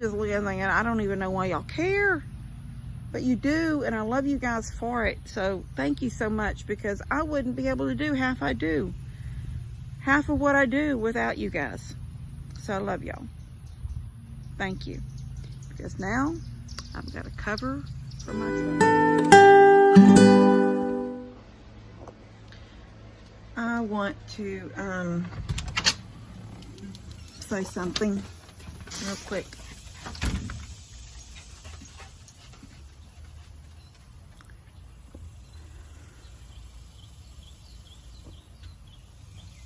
Just looking and thinking, I don't even know why y'all care, but you do, and I love you guys for it. So thank you so much, because I wouldn't be able to do half of what I do without you guys. So I love y'all. Thank you. Because now I've got a cover for my truck. I want to say something real quick.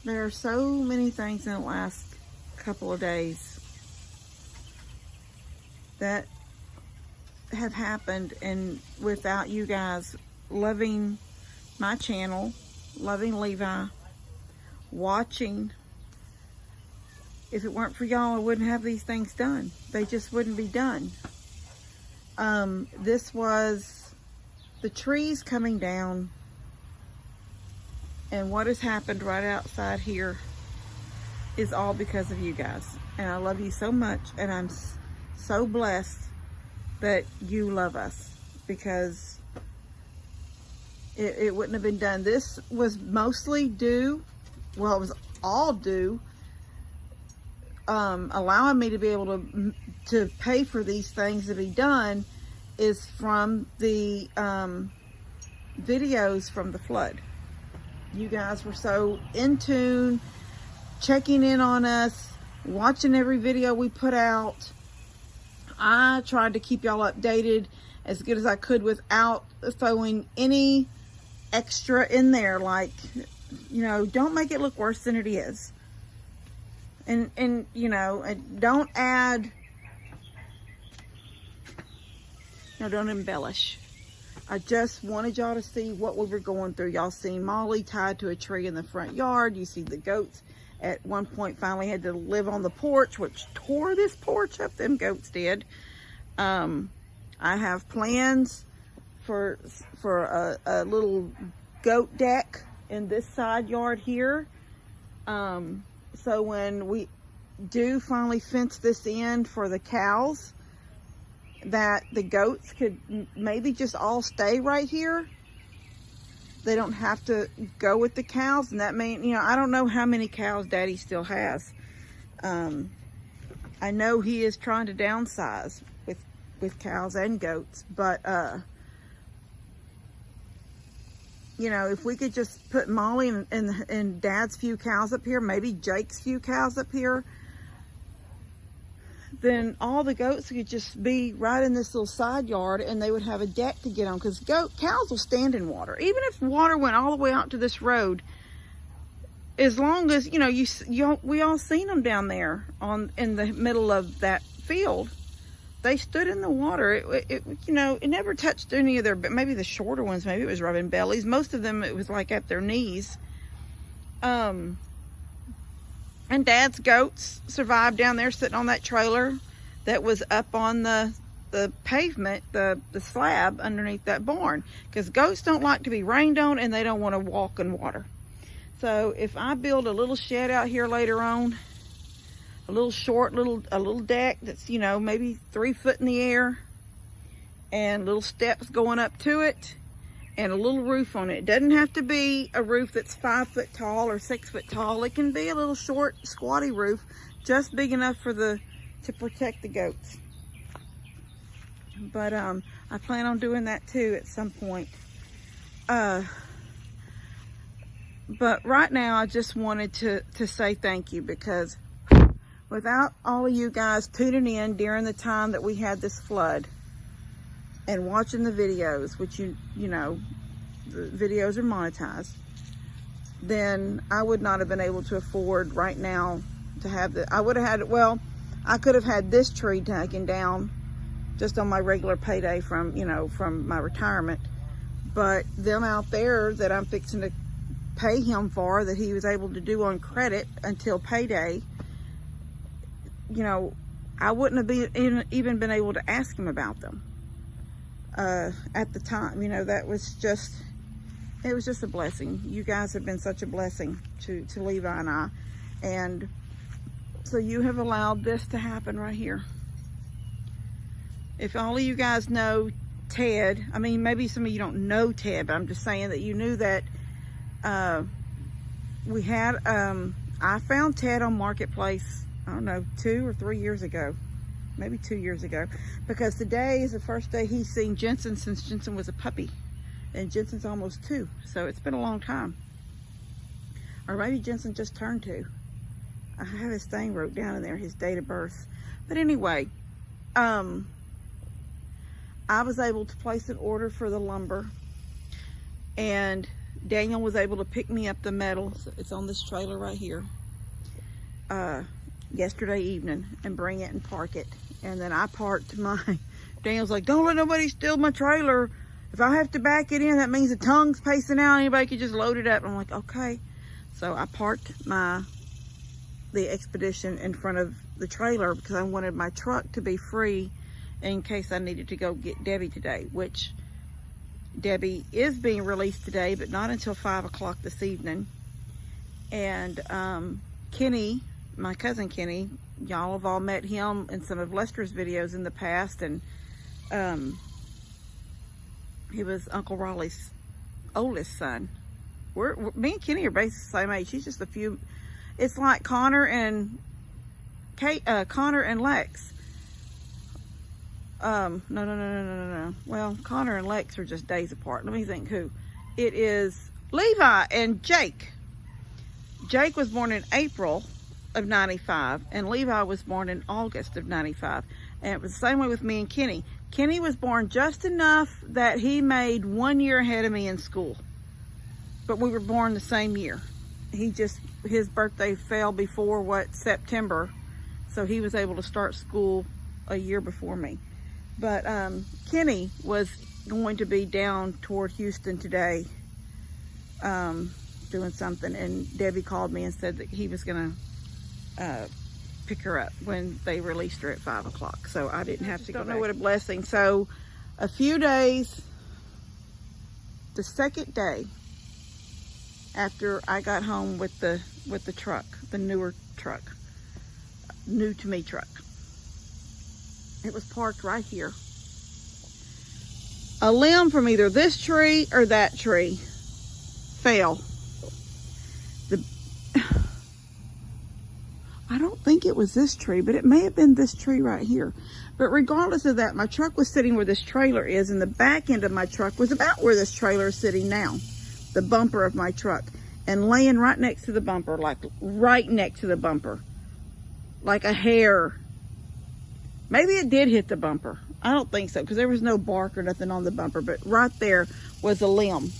There are so many things in the last couple of days that have happened, and without you guys loving my channel, loving Levi, watching, if it weren't for y'all, I wouldn't have these things done. They just wouldn't be done. This was the trees coming down, and what has happened right outside here is all because of you guys. And I love you so much, and I'm so blessed that you love us, because it wouldn't have been done. This was mostly due, well, it was all due, allowing me to be able to pay for these things to be done is from the videos from the flood. You guys were so in tune, checking in on us, watching every video we put out. I tried to keep y'all updated as good as I could without throwing any extra in there, like, you know, don't make it look worse than it is. And you know, and don't add, no, don't embellish. I just wanted y'all to see what we were going through. Y'all seen Molly tied to a tree in the front yard. You see the goats at one point finally had to live on the porch, which tore this porch up, them goats did. I have plans for a little goat deck in this side yard here. So when we do finally fence this in for the cows, that the goats could maybe just all stay right here. They don't have to go with the cows, and that means, you know, I don't know how many cows Daddy still has. I know he is trying to downsize with cows and goats, but you know, if we could just put Molly and Dad's few cows up here, maybe Jake's few cows up here, then all the goats could just be right in this little side yard, and they would have a deck to get on, because cows will stand in water. Even if water went all the way out to this road, as long as, you know, we all seen them down there in the middle of that field. They stood in the water. It you know, it never touched any of their, but maybe the shorter ones, maybe it was rubbing bellies. Most of them, it was like at their knees. And Dad's goats survived down there sitting on that trailer that was up on the pavement, the slab underneath that barn, because goats don't like to be rained on, and they don't want to walk in water. So if I build a little shed out here later on, a little short little deck that's, you know, maybe 3 foot in the air, and little steps going up to it, and a little roof on it. It doesn't have to be a roof that's 5 foot tall or 6 foot tall. It can be a little short, squatty roof, just big enough to protect the goats. But I plan on doing that too at some point. But right now, I just wanted to say thank you, because without all of you guys tuning in during the time that we had this flood and watching the videos, which you know, the videos are monetized, then I would not have been able to afford right now to have I would have had, well, I could have had this tree taken down just on my regular payday from, you know, from my retirement. But them out there that I'm fixing to pay him for, that he was able to do on credit until payday, you know, I wouldn't have even been able to ask him about them at the time. You know, that was just, it was just a blessing. You guys have been such a blessing to Levi and I. And so you have allowed this to happen right here. if all of you guys know Ted, I mean, maybe some of you don't know Ted, but I'm just saying that you knew that we had, I found Ted on Marketplace, I don't know, 2 or 3 years ago, maybe 2 years ago, because today is the first day he's seen Jensen since Jensen was a puppy, and Jensen's almost 2, so it's been a long time. Or maybe Jensen just turned 2. I have his thing wrote down in there, his date of birth. But anyway, I was able to place an order for the lumber, and Daniel was able to pick me up the metal. It's on this trailer right here, yesterday evening, and bring it and park it. And then I parked my, Daniel's like, don't let nobody steal my trailer. If I have to back it in, that means the tongue's pacing out. Anybody could just load it up. I'm like, okay. So I parked the Expedition in front of the trailer because I wanted my truck to be free in case I needed to go get Debbie today, which Debbie is being released today, but not until 5 o'clock this evening. And Kenny, my cousin Kenny, y'all have all met him in some of Lester's videos in the past, and he was Uncle Raleigh's oldest son. Me and Kenny are basically the same age. He's just a few. It's like Connor and Connor and Lex. No. Well, Connor and Lex are just days apart. Let me think who. It is Levi and Jake. Jake was born in April of 95, and Levi was born in August of 95. And it was the same way with me and Kenny. Kenny was born just enough that he made 1 year ahead of me in school. But we were born the same year. His birthday fell before September, so he was able to start school a year before me. But Kenny was going to be down toward Houston today, doing something, and Debbie called me and said that he was gonna pick her up when they released her at 5 o'clock. So I didn't have to go. Don't know what a blessing. So a few days, the second day after I got home with the truck, the newer truck, new to me truck. It was parked right here. A limb from either this tree or that tree fell. I don't think it was this tree, but it may have been this tree right here. But regardless of that, my truck was sitting where this trailer is, and the back end of my truck was about where this trailer is sitting now. The bumper of my truck, and laying right next to the bumper, like right next to the bumper, like a hair. Maybe it did hit the bumper. I don't think so, because there was no bark or nothing on the bumper, but right there was a limb.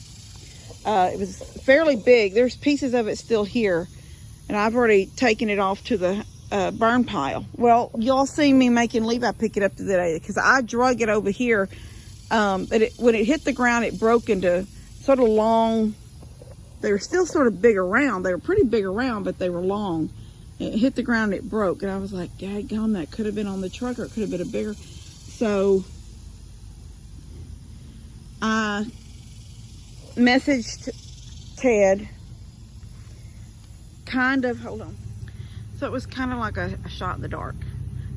It was fairly big. There's pieces of it still here, and I've already taken it off to the burn pile. Well, y'all seen me making Levi pick it up today, because I drug it over here. When it hit the ground, it broke into sort of long. They were still sort of big around. They were pretty big around, but they were long. It hit the ground and it broke. And I was like, daggone, that could have been on the truck, or it could have been a bigger. So I messaged Ted, hold on. So it was kind of like a shot in the dark.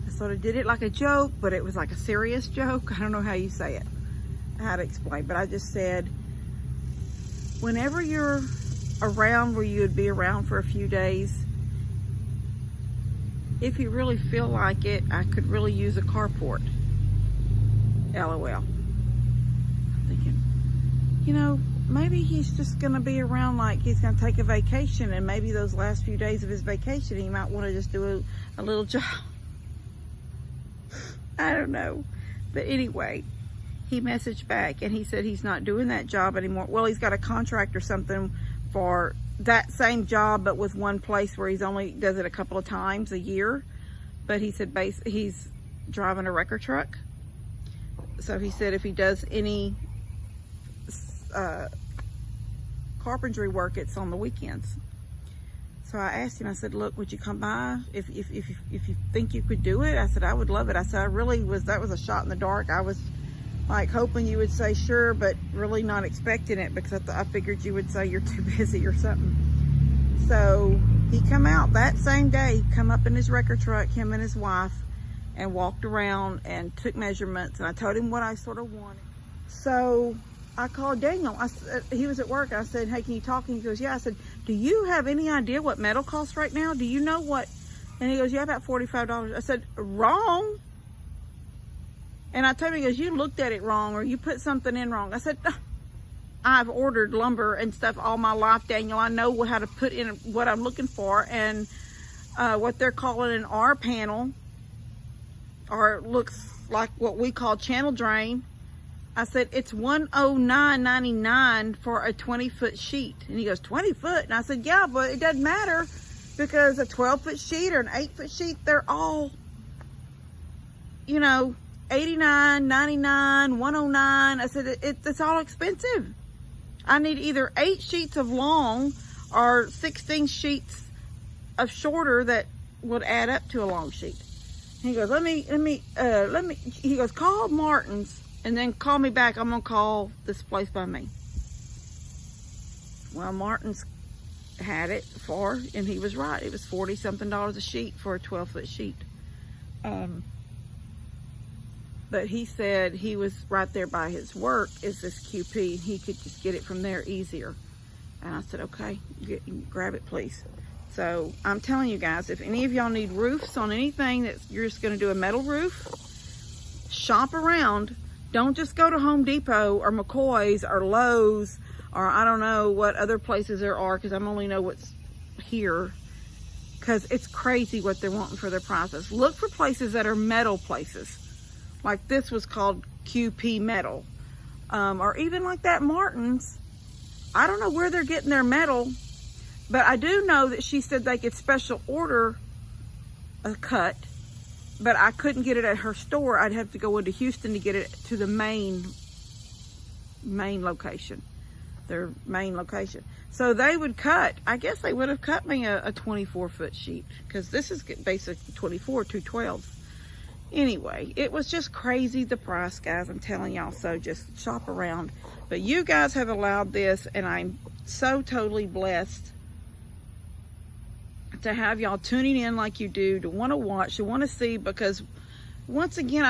I sort of did it like a joke, but it was like a serious joke. I don't know how you say it, how to explain, but I just said, whenever you're around where you would be around for a few days, if you really feel like it, I could really use a carport. LOL. I'm thinking, maybe he's just gonna be around, like he's gonna take a vacation, and maybe those last few days of his vacation, he might want to just do a little job. I don't know. But anyway, he messaged back and he said he's not doing that job anymore. Well, he's got a contract or something for that same job, but with one place where he's only does it a couple of times a year. But he said he's driving a wrecker truck. So he said if he does any carpentry work, it's on the weekends. So I asked him, I said, look, would you come by if you think you could do it? I said, I would love it. I said, that was a shot in the dark. I was like hoping you would say sure, but really not expecting it, because I figured you would say you're too busy or something. So he come out that same day, come up in his wrecker truck, him and his wife, and walked around and took measurements, and I told him what I sort of wanted. So I called Daniel. He was at work. I said, hey, can you talk? And he goes, yeah. I said, do you have any idea what metal costs right now? Do you know what? And he goes, yeah, about $45. I said, wrong. And I told him, he goes, you looked at it wrong, or you put something in wrong. I said, I've ordered lumber and stuff all my life, Daniel. I know how to put in what I'm looking for, and what they're calling an R panel, or it looks like what we call channel drain. I said, it's $109.99 for a 20-foot sheet. And he goes, 20 foot? And I said, yeah, but it doesn't matter, because a 12-foot sheet or an 8-foot sheet, they're all, you know, $89, $99, $109. I said, it's all expensive. I need either 8 sheets of long or 16 sheets of shorter that would add up to a long sheet. He goes, he goes, call Martin's and then call me back. I'm gonna call this place by me. Well, Martin's had it for, and he was right. It was $40-something a sheet for a 12-foot sheet. But he said he was right there by his work is this QP, and he could just get it from there easier. And I said, okay, grab it, please. So I'm telling you guys, if any of y'all need roofs on anything that you're just gonna do a metal roof, shop around. Don't just go to Home Depot or McCoy's or Lowe's, or I don't know what other places there are, because I only know what's here, because it's crazy what they're wanting for their prices. Look for places that are metal places. Like this was called QP Metal, or even like that Martin's. I don't know where they're getting their metal, but I do know that she said they could special order a cut, but I couldn't get it at her store. I'd have to go into Houston to get it to the main location, their main location. So they would cut, I guess they would have cut me a 24-foot sheet, because this is basically 24, 212s. Anyway, it was just crazy, the price, guys. I'm telling y'all, so just shop around. But you guys have allowed this, and I'm so totally blessed to have y'all tuning in like you do, to want to watch, to want to see, because once again,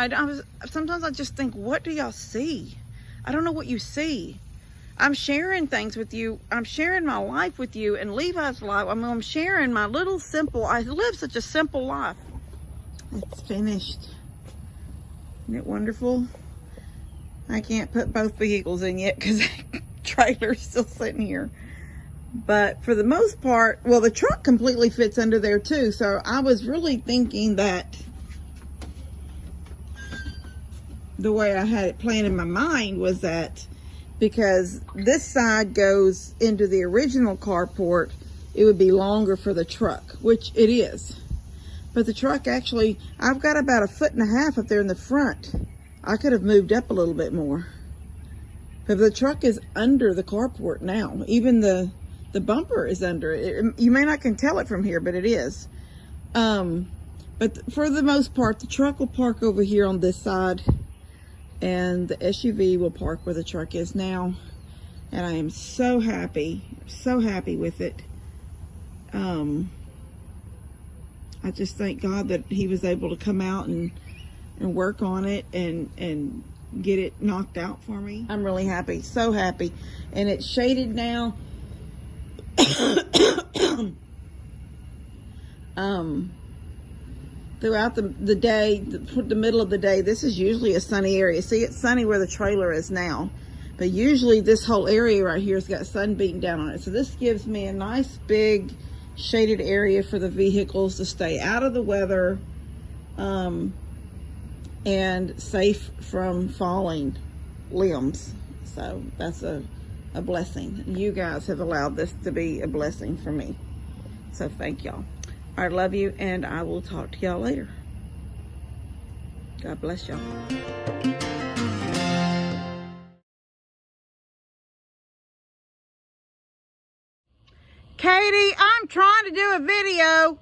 sometimes I just think, what do y'all see? I don't know what you see. I'm sharing things with you. I'm sharing my life with you, and Levi's life. I'm sharing my little simple, I live such a simple life. It's finished. Isn't it wonderful? I can't put both vehicles in yet because the trailer's still sitting here. But for the most part, well, the truck completely fits under there too. So I was really thinking that the way I had it planned in my mind was that because this side goes into the original carport, it would be longer for the truck, which it is. But the truck actually, I've got about 1.5 feet up there in the front. I could have moved up a little bit more. But the truck is under the carport now. Even the bumper is under it. You may not can tell it from here, but it is. But for the most part, the truck will park over here on this side, and the SUV will park where the truck is now. And I am so happy with it. I just thank God that he was able to come out and work on it and get it knocked out for me. I'm really happy, so happy. And it's shaded now. Throughout the day, the middle of the day, this is usually a sunny area. See, it's sunny where the trailer is now, but usually this whole area right here has got sun beating down on it. So this gives me a nice big shaded area for the vehicles to stay out of the weather, and safe from falling limbs. So that's a blessing. You guys have allowed this to be a blessing for me. So thank y'all. I love you, and I will talk to y'all later. God bless y'all. Katie, I'm trying to do a video.